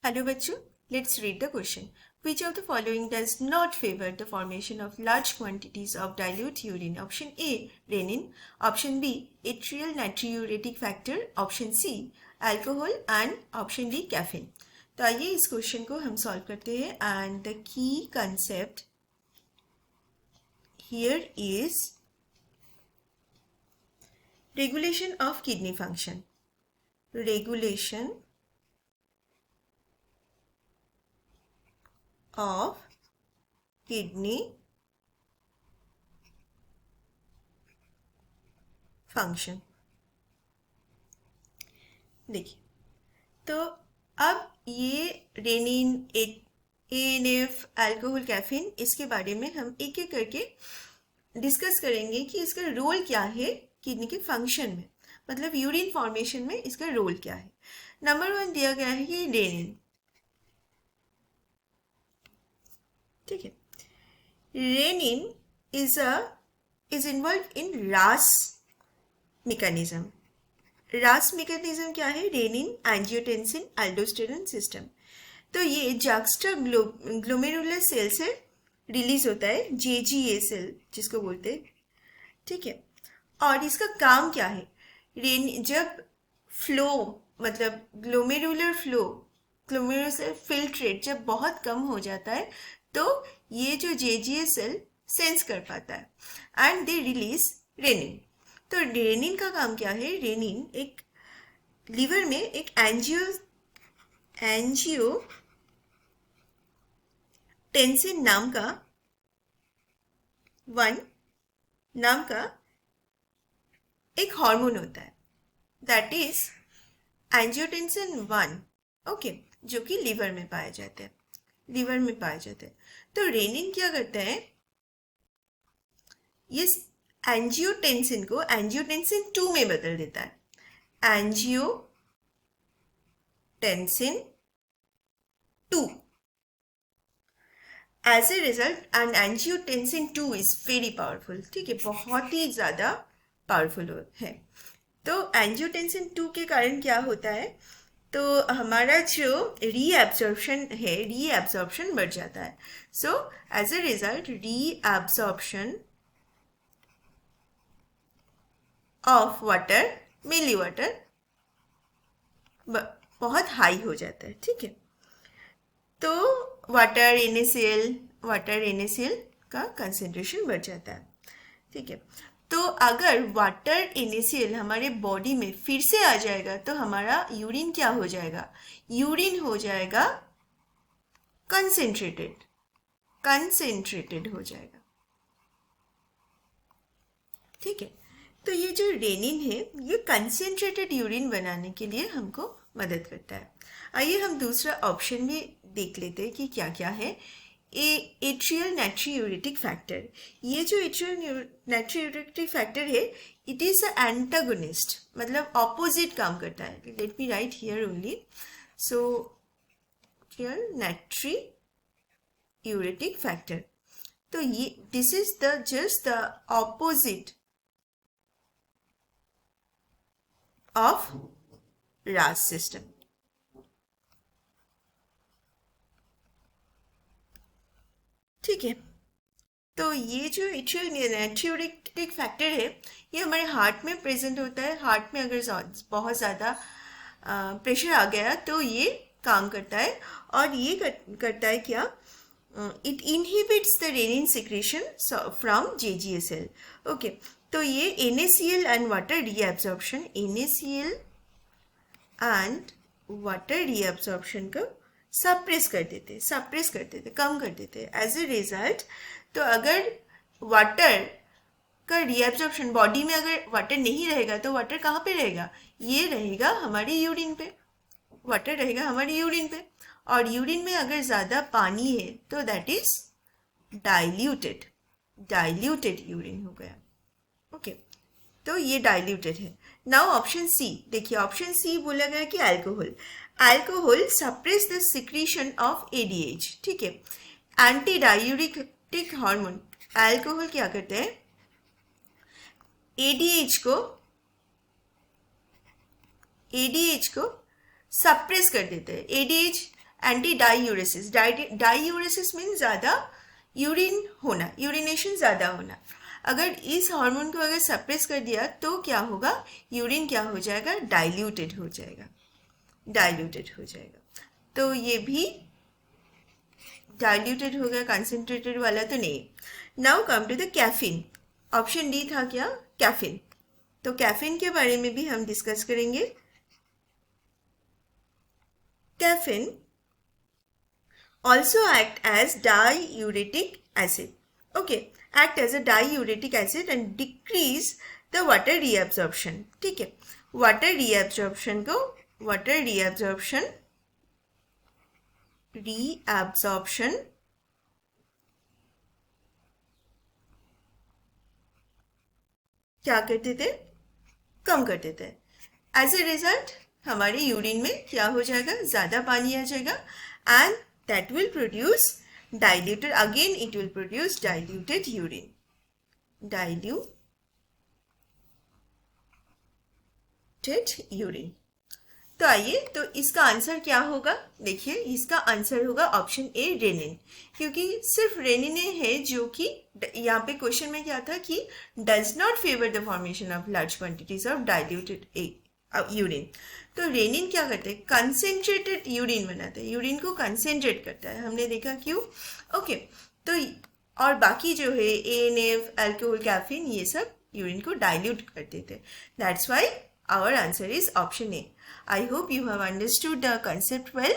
Hello bachcho, let's read the question. Which of the following does not favor the formation of large quantities of dilute urine? Option A, renin. Option B, atrial natriuretic factor. Option C, alcohol. And option D, caffeine. तो आइए इस question को हम solve करते हैं and the key concept here is regulation of kidney function. Regulation of kidney function. देखिए, तो अब ये रेनिन, एएनएफ, अल्कोहल, कैफीन, इसके बारे में हम एक एक करके डिस्कस करेंगे कि इसका रोल क्या है किडनी के फंक्शन में, मतलब यूरिन फॉर्मेशन में इसका रोल क्या है. नंबर 1 दिया गया है कि रेनिन. ठीक है, renin is involved in RAS mechanism. RAS mechanism क्या है? Renin angiotensin aldosterone system. तो ये जक्स्टा ग्लोमेरुलर सेल से रिलीज होता है, JGA सेल जिसको बोलते हैं. ठीक है, और इसका काम क्या है? जब फ्लो मतलब ग्लोमेरुलर फ्लो, ग्लोमेरुलर फिल्ट्रेट जब बहुत कम हो जाता है तो ये जो JGA सेल सेंस कर पाता है एंड दे रिलीज रेनिन. तो रेनिन का काम क्या है? रेनिन एक लीवर में एक एंजियोटेंसिन नाम का एक हार्मोन होता है, दैट इज एंजियोटेंसिन 1. ओके, जो कि लीवर में पाया जाता है. तो रेनिन क्या करता है? ये एंजियोटेंसिन को एंजियोटेंसिन 2 में बदल देता है. Angiotensin 2. As a result, and angiotensin 2 is very powerful. ठीक है, बहुत ही ज़्यादा पावरफुल है. तो एंजियोटेंसिन 2 के कारण क्या होता है? तो हमारा जो रीएब्जॉर्प्शन है, रीएब्जॉर्प्शन बढ़ जाता है. So as a result reabsorption of water, mainly water, बहुत हाई हो जाता है. ठीक है, तो वाटर NaCl का कंसेंट्रेशन बढ़ जाता है. ठीक है, तो अगर वाटर NaCl हमारे बॉडी में फिर से आ जाएगा तो हमारा यूरिन क्या हो जाएगा? यूरिन हो जाएगा कंसेंट्रेटेड हो जाएगा. ठीक है, तो ये जो रेनिन है ये कंसेंट्रेटेड यूरिन बनाने के लिए हमको मदद करता है. आइए हम दूसरा ऑप्शन भी देख लेते हैं कि क्या क्या है. Atrial natriuretic factor. ये जो एट्रियल नाट्रियूरेटिक फैक्टर है, इट इज अ एंटागोनिस्ट, मतलब ऑपोजिट काम करता है. Let me write here only. So atrial natriuretic factor, तो ये this is the just the opposite of RAS system. ठीक है, तो ये जो एट्रियल नाट्रियूरेटिक फैक्टर है ये हमारे हार्ट में प्रेजेंट होता है. हार्ट में अगर बहुत ज़्यादा प्रेशर आ गया तो ये काम करता है. और ये करता है क्या? It inhibits the renin secretion from JGA cell. Okay, तो ये NaCl and water reabsorption, NaCl and water reabsorption को सप्रेस कर देते, कम कर देते. एज ए रिजल्ट, तो अगर वाटर का रीएब्जॉर्प्शन, बॉडी में अगर वाटर नहीं रहेगा तो वाटर कहाँ पे रहेगा? ये रहेगा हमारी यूरिन पे. वाटर रहेगा हमारी यूरिन पे, और यूरिन में अगर ज़्यादा पानी है तो दैट इज डाइल्यूटेड यूरिन हो गया. ओके, तो ये डाइल्यूटेड है. नाउ ऑप्शन सी देखिए, ऑप्शन सी बोला गया कि alcohol suppress the secretion of ADH. ठीक है, एंटी डायूरेटिक हार्मोन. अल्कोहल क्या करते हैं? ADH को सप्रेस कर देते हैं. ADH एंटी डाईयूरेसिस, डाईयूरेसिस मीन ज़्यादा यूरिन होना, यूरिनेशन ज़्यादा होना। अगर इस हार्मोन को अगर सप्रेस कर दिया तो क्या होगा, यूरिन क्या हो जाएगा, डाइल्यूटेड हो जाएगा, डाइल्यूटेड हो जाएगा। तो ये भी डाइल्यूटेड हो गया, कंसनट्रेटेड वाला तो नहीं। Now come to the caffeine, option D था क्या, कैफीन। तो कैफीन के बारे में भी हम डिस्कस करेंगे। Caffeine also act as diuretic acid, okay, act as a diuretic acid and decrease the water reabsorption, ठीक है। वाटर रीअब्जॉर्प्शन को, वाटर रीअब्जॉर्प्शन क्या करते थे, कम कर देते हैं। एज ए रिजल्ट हमारे यूरिन में क्या हो जाएगा, ज़्यादा पानी आ जाएगा and that will produce diluted, again it will produce diluted urine, diluted urine. तो आइए, तो इसका आंसर क्या होगा, देखिए इसका आंसर होगा ऑप्शन ए, रेनिन। क्योंकि सिर्फ रेनिन है जो कि यहाँ पे क्वेश्चन में क्या था कि does not favour the formation of large quantities of diluted urine. तो रेनिन क्या करते हैं, कंसेंट्रेटेड यूरिन बनाता है, यूरिन को कंसेंट्रेट करता है, हमने देखा क्यों, ओके। तो और बाकी जो है ANF, अल्कोहल, कैफीन, ये सब यूरिन को डाइल्यूट कर देते हैं। That's why our answer is option A. I hope you have understood the concept well.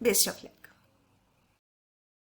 Best of luck.